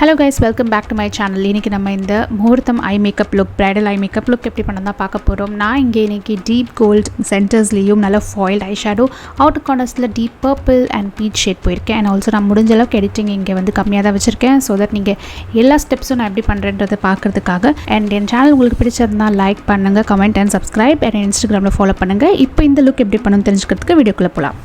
Hello guys, welcome back to my channel. இன்னைக்கு நம்ம இந்த முகூர்த்தம் eye makeup look, bridal eye makeup look எப்படி பண்ணலாம் பார்க்க போகிறோம். நான் இங்கே இன்னைக்கு டீப் கோல்ட் சென்டர்ஸ்லேயும் நல்ல ஃபாயில்ட் ஐ ஷேடோ, அவுட்டர் கார்னர்ஸில் deep purple and peach shade போயிருக்கேன். அண்ட் ஆல்சோ நான் முடிஞ்ச அளவுக்கு எடிட்டிங் இங்கே வந்து கம்மியாக தான் வச்சுருக்கேன். ஸோ தட் நீங்கள் எல்லா ஸ்டெப்ஸும் நான் எப்படி பண்ணுறேன்றதை பார்க்குறதுக்காக. அண்ட் என் சேனல் உங்களுக்கு பிடிச்சிருந்தா லைக் பண்ணுங்கள், கமெண்ட் அண்ட் சப்ஸ்கிரைப். அண்ட் இன்ஸ்டாகிராமில் ஃபாலோ பண்ணுங்கள். இப்போ இந்த லுக் எப்படி பண்ணணும்னு தெரிஞ்சுக்கிறதுக்கு வீடியோக்குள்ளே போகலாம்.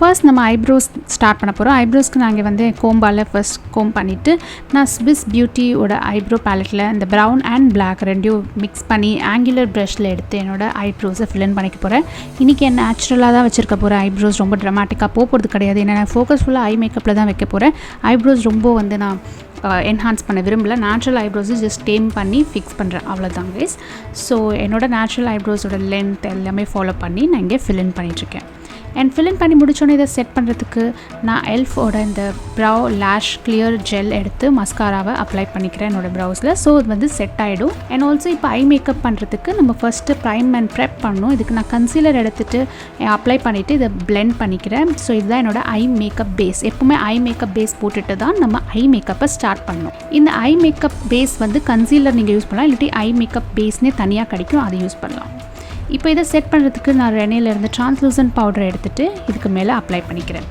ஃபர்ஸ்ட் நம்ம ஐப்ரோஸ் ஸ்டார்ட் பண்ண போகிறோம். ஐப்ரோஸ்க்கு நான் இங்கே வந்து கோம்பால் ஃபர்ஸ்ட் கோம் பண்ணிவிட்டு நான் ஸ்விஸ் பியூட்டியோட ஐப்ரோ பேலட்டில் இந்த ப்ரௌன் அண்ட் பிளாக் ரெண்டையும் மிக்ஸ் பண்ணி ஆங்குலர் ப்ரஷில் எடுத்து என்னோடய ஐப்ரோஸை ஃபில் பண்ணிக்க போகிறேன். இன்றைக்கி என்ன நேச்சுரலாக தான் வச்சுருக்க போகிறேன். ஐப்ரோஸ் ரொம்ப ட்ராமாட்டிக்காக போகிறது கிடையாது. ஏன்னா நான் ஃபோக்கஸ் ஃபுல்லாக ஐ மேக்கப்பில் தான் வைக்க போகிறேன். ஐப்ரோஸ் ரொம்ப வந்து நான் என்ஹான்ஸ் பண்ண விரும்பல. நேச்சுரல் ஐப்ரோஸை ஜஸ்ட் டேம் பண்ணி ஃபிக்ஸ் பண்ணுறேன், அவ்வளோதான் கைஸ். ஸோ என்னோடய நேச்சுரல் ஐப்ரோஸோட லென்த் எல்லாமே ஃபாலோ பண்ணி நான் இங்கே ஃபில் பண்ணிகிட்ருக்கேன். அண்ட் ஃபில் பண்ணி முடிச்சோன்னே இதை செட் பண்ணுறதுக்கு நான் எல்ஃபோட இந்த ப்ரௌ லேஷ் கிளியர் ஜெல் எடுத்து மஸ்காராவை அப்ளை பண்ணிக்கிறேன் என்னோடய ப்ரௌஸில். ஸோ இது வந்து செட் ஆகிடும். அண்ட் ஆல்சோ இப்போ ஐ மேக்கப் பண்ணுறதுக்கு நம்ம ஃபஸ்ட்டு ப்ரைம் அண்ட் ப்ரெப் பண்ணணும். இதுக்கு நான் கன்சீலர் எடுத்துகிட்டு அப்ளை பண்ணிவிட்டு இதை பிளெண்ட் பண்ணிக்கிறேன். ஸோ இதுதான் என்னோடய ஐ மேக்கப் பேஸ். எப்போவுமே ஐ மேக்கப் பேஸ் போட்டுட்டு தான் நம்ம ஐ மேக்கப்பை ஸ்டார்ட் பண்ணணும். இந்த ஐ மேக்கப் பேஸ் வந்து கன்சீலர் நீங்கள் யூஸ் பண்ணலாம், இல்லாட்டி ஐ மேக்கப் பேஸ்னே தனியாக கிடைக்கும், அதை யூஸ் பண்ணலாம். இப்போ இதை செட் பண்ணுறதுக்கு நான் ரெனேலேருந்து ட்ரான்ஸ்லூசன்ட் பவுடர் எடுத்துகிட்டு இதுக்கு மேலே அப்ளை பண்ணிக்கிறேன்.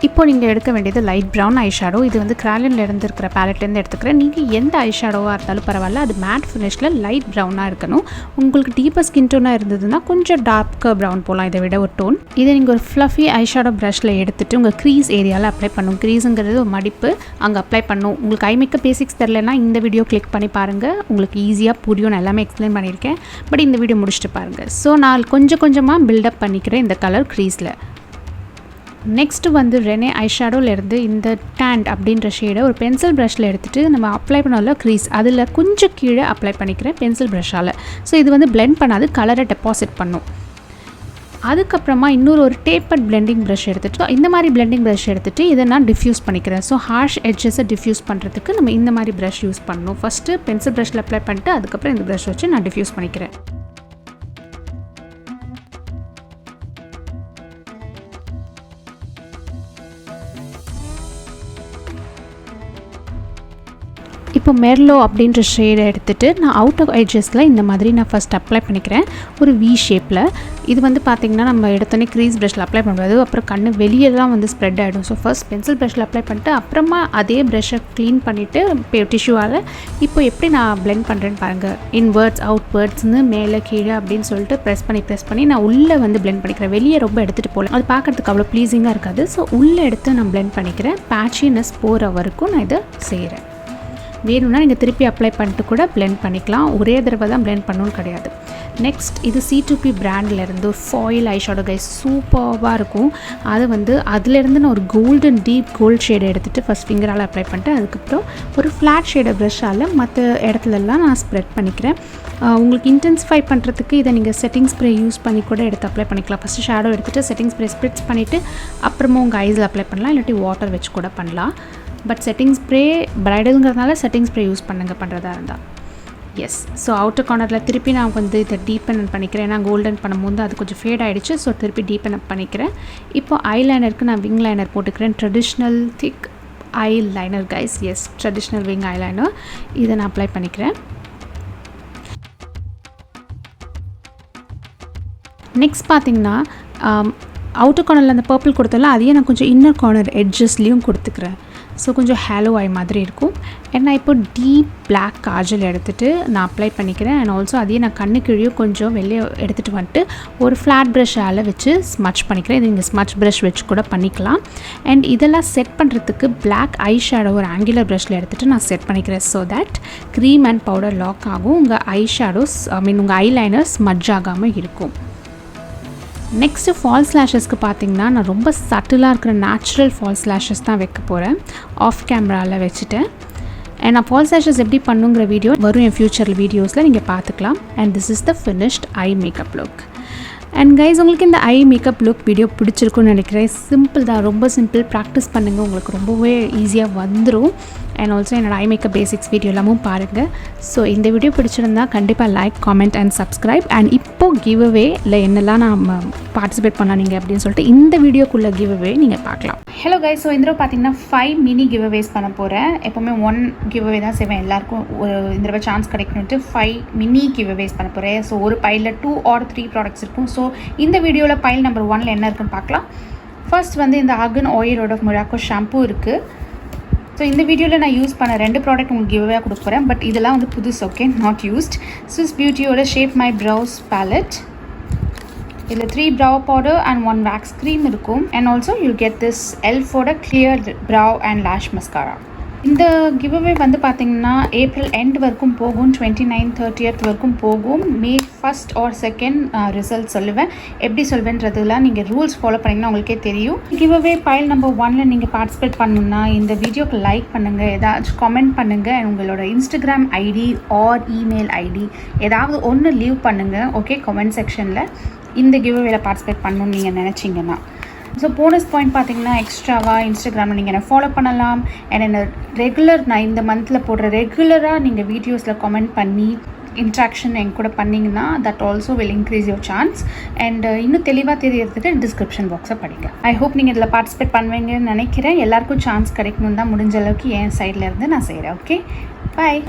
இப்போ நீங்கள் எடுக்க வேண்டியது லைட் ப்ரௌன் ஐ ஷேடோ. இது வந்து கிராலின்லேருந்து இருக்கிற பேலட்லேருந்து எடுத்துக்கிறேன். நீங்கள் எந்த ஐ ஷேடோவாக இருந்தாலும் பரவாயில்ல, அது மேட் ஃபினிஷில் லைட் ப்ரௌனாக இருக்கணும். உங்களுக்கு டீப்பர் ஸ்கின் டோனாக இருந்ததுன்னா கொஞ்சம் டார்க்கர் ப்ரௌன் போகலாம், இதை விட ஒரு டோன். இதை நீங்கள் ஒரு ஃப்ளஃபி ஐ ஷேடோ ப்ரஷில் எடுத்துகிட்டு உங்கள் க்ரீஸ் ஏரியாவில் அப்ளை பண்ணணும். க்ரீஸுங்கிறது ஒரு மடிப்பு, அங்கே அப்ளை பண்ணணும். உங்களுக்கு ஐ மேக்கப் பேசிக்ஸ் தெரிலனா இந்த வீடியோ கிளிக் பண்ணி பாருங்கள், உங்களுக்கு ஈஸியாக புரியும். நான் எல்லாமே எக்ஸ்பிளைன் பண்ணியிருக்கேன், பட் இந்த வீடியோ முடிச்சுட்டு பாருங்கள். ஸோ நான் கொஞ்சம் கொஞ்சமாக பில்டப் பண்ணிக்கிறேன் இந்த கலர் க்ரீஸில். நெக்ஸ்ட்டு வந்து ரெனே ஐ ஷேடோலேருந்து இந்த டேண்ட் அப்படின்ற ஷேடை ஒரு பென்சில் ப்ரஷில் எடுத்துகிட்டு நம்ம அப்ளை பண்ணல க்ரீஸ் அதில் கொஞ்சம் கீழே அப்ளை பண்ணிக்கிறேன் பென்சில் ப்ரஷ்ஷால். ஸோ இது வந்து பிளெண்ட் பண்ணாது, கலரை டெபாசிட் பண்ணும். அதுக்கப்புறமா இன்னொரு டேப்பர் பிளெண்டிங் ப்ரஷ் எடுத்துகிட்டு இந்த மாதிரி பிளெண்டிங் ப்ரஷ் எடுத்துகிட்டு இதை நான் டிஃப்யூஸ் பண்ணிக்கிறேன். ஸோ ஹார்ஷ் எட்ஜஸை டிஃப்யூஸ் பண்ணுறதுக்கு நம்ம இந்த மாதிரி ப்ரஷ் யூஸ் பண்ணணும். ஃபஸ்ட்டு பென்சில் ப்ரஷில் அப்ளை பண்ணிட்டு அதுக்கப்புறம் இந்த ப்ரஷ் வச்சு நான் டிஃப்யூஸ் பண்ணிக்கிறேன். இப்போ மெர்லோ அப்படின்ற ஷேடை எடுத்துகிட்டு நான் அவுட்டர் எட்ஜஸில் இந்த மாதிரி நான் ஃபஸ்ட் அப்ளை பண்ணிக்கிறேன் ஒரு வி ஷேப்பில். இது வந்து பார்த்திங்கன்னா நம்ம எடுத்தோடனே க்ரீஸ் ப்ரஷில் அப்ளை பண்ணுறது அப்புறம் கண்ணு வெளியே தான் வந்து ஸ்ப்ரெட் ஆகிடும். ஸோ ஃபர்ஸ்ட் பென்சில் ப்ரஷில் அப்ளை பண்ணிட்டு அப்புறமா அதே ப்ரஷ்ஷை க்ளீன் பண்ணிவிட்டு டிஷ்யூவால் இப்போ எப்படி நான் பிளெண்ட் பண்ணுறேன்னு பாருங்கள். இன்வேர்ட்ஸ் அவுட்வேர்ட்ஸ்னு மேலே கீழே அப்படின்னு சொல்லிட்டு ப்ரெஸ் பண்ணி நான் உள்ளே வந்து பிளெண்ட் பண்ணிக்கிறேன். வெளியே ரொம்ப எடுத்துகிட்டு போகல, அது பார்க்குறதுக்கு அவ்வளோ ப்ளீஸிங்காக இருக்காது. ஸோ உள்ளே எடுத்து நான் பிளெண்ட் பண்ணிக்கிறேன். பேட்சினஸ் போகிற வரைக்கும் நான் இதை செய்கிறேன். வேணும்னா நீங்கள் திருப்பி அப்ளை பண்ணிட்டு கூட பிளெண்ட் பண்ணிக்கலாம், ஒரே தடவை தான் பிளெண்ட் பண்ணணும்னு கிடையாது. நெக்ஸ்ட் இது C2P பிராண்ட்லேருந்து ஃபாயில் ஐ ஷேடோ கைஸ், சூப்பராக இருக்கும். அது வந்து அதுலேருந்து நான் ஒரு கோல்டன் டீப் கோல்ட் ஷேடை எடுத்துகிட்டு ஃபஸ்ட் ஃபிங்கரால் அப்ளை பண்ணிட்டு அதுக்கப்புறம் ஒரு ஃப்ளாட் ஷேடை ப்ரஷ்ஷால் மற்ற இடத்துலலாம் நான் ஸ்ப்ரெட் பண்ணிக்கிறேன். உங்களுக்கு இன்டென்சிஃபை பண்ணுறதுக்கு இதை நீங்கள் செட்டிங் ஸ்ப்ரே யூஸ் பண்ணி கூட எடுத்து அப்ளை பண்ணிக்கலாம். ஃபஸ்ட்டு ஷேடோ எடுத்துகிட்டு செட்டிங் ஸ்ப்ரே ஸ்ப்ரிட்ஸ் பண்ணிவிட்டு அப்புறமா உங்கள் ஐஸில் அப்ளை பண்ணலாம், இல்லாட்டி வாட்டர் வச்சு கூட பண்ணலாம். பட் செட்டிங் ஸ்ப்ரே பிரைடலுங்கிறதுனால செட்டிங் ஸ்ப்ரே யூஸ் பண்ணுறதா இருந்தால் எஸ். ஸோ அவுட்டர் கார்னரில் திருப்பி நான் வந்து இதை டீப்பன் பண்ணிக்கிறேன். ஏன்னா கோல்டன் பண்ணும்போது அது கொஞ்சம் ஃபேட் ஆகிடுச்சு. ஸோ திருப்பி டீப்பன் பண்ணிக்கிறேன். இப்போ ஐலைனருக்கு நான் விங் லைனர் போட்டுக்கிறேன். Traditional thick eye liner guys, yes traditional wing eyeliner. இதை நான் அப்ளை பண்ணிக்கிறேன். நெக்ஸ்ட் பார்த்திங்கன்னா அவுட்டர் கார்னரில் அந்த பர்பிள் கொடுத்தோம்ல, அதையே நான் கொஞ்சம் இன்னர் கார்னர் எட்ஜஸ்லேயும் கொடுத்துக்கிறேன். ஸோ கொஞ்சம் ஹேலோ ஐ மாதிரி இருக்கும். ஏன்னா இப்போ டீப் பிளாக் காஜல் எடுத்துகிட்டு நான் அப்ளை பண்ணிக்கிறேன். அண்ட் ஆல்சோ அதையே நான் கண்ணு கீழேயும் கொஞ்சம் வெளியே எடுத்துகிட்டு வந்துட்டு ஒரு ஃப்ளாட் ப்ரஷ்ஷால் வச்சு ஸ்மச் பண்ணிக்கிறேன். இது நீங்கள் ஸ்மச் ப்ரஷ் வச்சு கூட பண்ணிக்கலாம். அண்ட் இதெல்லாம் செட் பண்ணுறதுக்கு பிளாக் ஐ ஷேடோ ஒரு ஆங்குலர் ப்ரஷில் எடுத்துகிட்டு நான் செட் பண்ணிக்கிறேன். So that cream and powder lock ஆகும், உங்கள் ஐ ஷேடோஸ் உங்கள் ஐலைனர் ஸ்மட்ஜ் ஆகாமல் இருக்கும். நெக்ஸ்ட்டு ஃபால்ஸ் லேஷஸ்க்கு பார்த்திங்கன்னா நான் ரொம்ப சட்டிலாக இருக்கிற நேச்சுரல் ஃபால்ஸ் லேஷஸ் தான் வைக்க போகிறேன். ஆஃப் கேமராவில் வச்சுட்டேன். அண்ட் நான் ஃபால்ஸ் லேஷஸ் எப்படி பண்ணுங்கிற வீடியோ வரும் என் ஃப்யூச்சர் வீடியோஸில் நீங்கள் பார்த்துக்கலாம். And this is the finished eye makeup look. And guys, உங்களுக்கு இந்த ஐ மேக்கப் லுக் வீடியோ பிடிச்சிருக்குன்னு நினைக்கிறேன். சிம்பிள் தான், ரொம்ப சிம்பிள். ப்ராக்டிஸ் பண்ணுங்கள், உங்களுக்கு ரொம்பவே ஈஸியாக வந்துடும். அண்ட் ஆல்சோ என்னோட ஐ மேக்கப் பேசிக்ஸ் வீடியோ எல்லாமும் பாருங்கள். ஸோ இந்த வீடியோ பிடிச்சிருந்தா கண்டிப்பாக like, comment and subscribe. And இப்போது கிவ் அவே இல்லை என்னெல்லாம் நான் பார்ட்டிசிபேட் பண்ணலாம் நீங்கள் அப்படின்னு சொல்லிட்டு இந்த வீடியோக்குள்ளே கிவ் அவே நீங்கள் பார்க்கலாம். ஹலோ கைஸ், ஸோ இந்த தடவை பார்த்தீங்கன்னா 5 மினி கிவ் அவேஸ் பண்ண போகிறேன். எப்போவுமே 1 கிவ் அவே தான் செய்வேன், எல்லாருக்கும் இந்த தடவை சான்ஸ் கிடைக்கணுன்ட்டு 5 மினி கிவ் அவேஸ் பண்ண போகிறேன். ஸோ ஒரு பைலில் 2 or 3 ப்ராடக்ட்ஸ் இருக்கும். ஸோ இந்த வீடியோவில் பைல் நம்பர் 1 என்ன இருக்குன்னு பார்க்கலாம். ஃபர்ஸ்ட் வந்து இந்த argan oil of Morocco shampoo இருக்குது. ஸோ இந்த வீடியோவில் நான் யூஸ் பண்ண 2 ப்ராடக்ட் உங்களுக்கு கிவ் அவேயாக கொடுக்க போகிறேன். பட் இதெல்லாம் வந்து புதுசு, ஓகே, நாட் யூஸ்ட். ஸ்விஸ் பியூட்டியோட ஷேப் மை ப்ரௌஸ் பேலட். இதில் 3 brow powder and 1 wax cream இருக்கும். And also you get this எல்ஃபோட clear brow and lash mascara. இந்த கிவ் அவே வந்து பார்த்திங்கன்னா ஏப்ரல் எண்ட் வரைக்கும் போகும், 29th 30th வரைக்கும் போகும். மே 1st or 2nd ரிசல்ட் சொல்லுவேன். எப்படி சொல்வேன்றதுலாம் நீங்கள் ரூல்ஸ் ஃபாலோ பண்ணிங்கன்னா உங்களுக்கே தெரியும். கிவ் அவே பைல் நம்பர் 1ல் நீங்கள் பார்ட்டிசிபேட் பண்ணணுன்னா இந்த வீடியோக்கு லைக் பண்ணுங்கள், ஏதாச்சும் கமெண்ட் பண்ணுங்கள், உங்களோட Instagram ID or email ID ஏதாவது ஒன்று லீவ் பண்ணுங்கள், ஓகே, கமெண்ட் செக்ஷனில். இந்த கிவ் அவேல பார்ட்டிசிபேட் பண்ணணும்னு நீங்கள் நினச்சிங்கன்னா. ஸோ போனஸ் பாயிண்ட் பார்த்தீங்கன்னா எக்ஸ்ட்ராவாக இன்ஸ்டாகிராமில் நீங்கள் என்ன ஃபாலோ பண்ணலாம். அண்ட் என்ன நான் இந்த மந்தில் போடுற ரெகுலராக நீங்கள் வீடியோஸில் கமெண்ட் பண்ணி இன்ட்ராக்ஷன் என் கூட பண்ணிங்கன்னா that also will increase your chance. And இன்னும் தெளிவாக தெரியறதுக்கு டிஸ்கிரிப்ஷன் பாக்ஸை படிங்க. ஐ ஹோப் நீங்கள் இதில் பார்ட்டிசிபேட் பண்ணுவீங்கன்னு நினைக்கிறேன். எல்லாருக்கும் சான்ஸ் கிடைக்கணும் தான் முடிஞ்ச அளவுக்கு என் சைடில் இருந்து நான் செய்கிறேன். ஓகே, பாய்.